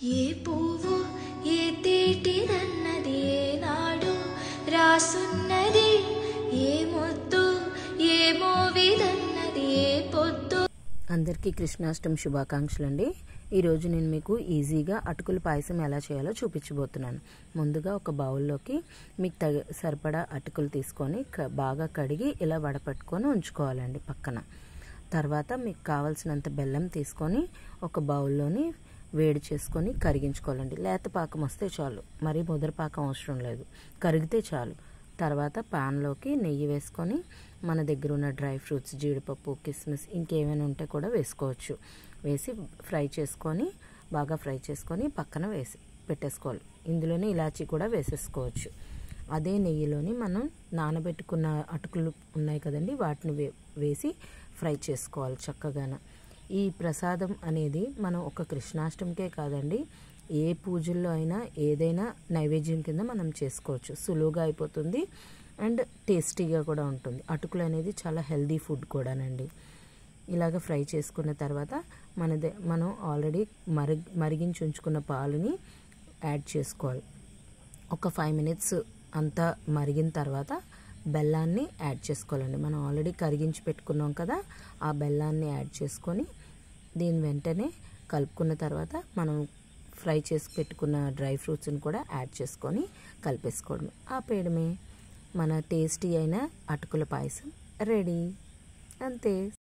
ఏ పువ్వు ఏ తేటిదన్నది ఏనాడు రాసున్నది, ఏ ముద్దు ఏ మోవిదన్నది ఏ పొద్దు. అందరికీ కృష్ణాష్టమి శుభాకాంక్షలు అండి. ఈరోజు నేను మీకు ఈజీగా అటుకుల పాయసం ఎలా చేయాలో చూపించబోతున్నాను. ముందుగా ఒక బౌల్లోకి మీకు సరిపడా అటుకులు తీసుకొని బాగా కడిగి ఇలా వడపట్టుకొని ఉంచుకోవాలండి పక్కన. తర్వాత మీకు కావాల్సినంత బెల్లం తీసుకొని ఒక బౌల్లోని వేడి చేసుకొని కరిగించుకోవాలండి. లేత పాకం వస్తే చాలు, మరీ ముదర పాకం అవసరం లేదు, కరిగితే చాలు. తర్వాత పాన్లోకి నెయ్యి వేసుకొని మన దగ్గర ఉన్న డ్రై ఫ్రూట్స్, జీడిపప్పు, కిస్మిస్ ఇంకేమైనా ఉంటే కూడా వేసుకోవచ్చు. వేసి బాగా ఫ్రై చేసుకొని పక్కన పెట్టేసుకోవాలి. ఇందులోనే ఇలాచీ కూడా వేసేసుకోవచ్చు. అదే నెయ్యిలోని మనం నానబెట్టుకున్న అటుకులు ఉన్నాయి కదండి, వాటిని వేసి ఫ్రై చేసుకోవాలి చక్కగాను. ఈ ప్రసాదం అనేది మనం ఒక కృష్ణాష్టమికే కాదండి, ఏ పూజల్లో అయినా ఏదైనా నైవేద్యం కింద మనం చేసుకోవచ్చు. సులువుగా అయిపోతుంది అండ్ టేస్టీగా కూడా ఉంటుంది. అటుకులు అనేది చాలా హెల్దీ ఫుడ్ కూడానండి. ఇలాగ ఫ్రై చేసుకున్న తర్వాత మనం ఆల్రెడీ మరిగించి ఉంచుకున్న పాలుని యాడ్ చేసుకోవాలి. ఒక 5 minutes అంతా మరిగిన తర్వాత బెల్లాన్ని యాడ్ చేసుకోవాలండి. మనం ఆల్రెడీ కరిగించి పెట్టుకున్నాం కదా, ఆ బెల్లాన్ని యాడ్ చేసుకొని దీని వెంటనే కలుపుకున్న తర్వాత మనం ఫ్రై చేసి పెట్టుకున్న డ్రై ఫ్రూట్స్ని కూడా యాడ్ చేసుకొని కలిపేసుకోవడం. ఆపేయడమే. మన టేస్టీ అయిన అటుకుల పాయసం రెడీ. అంతే.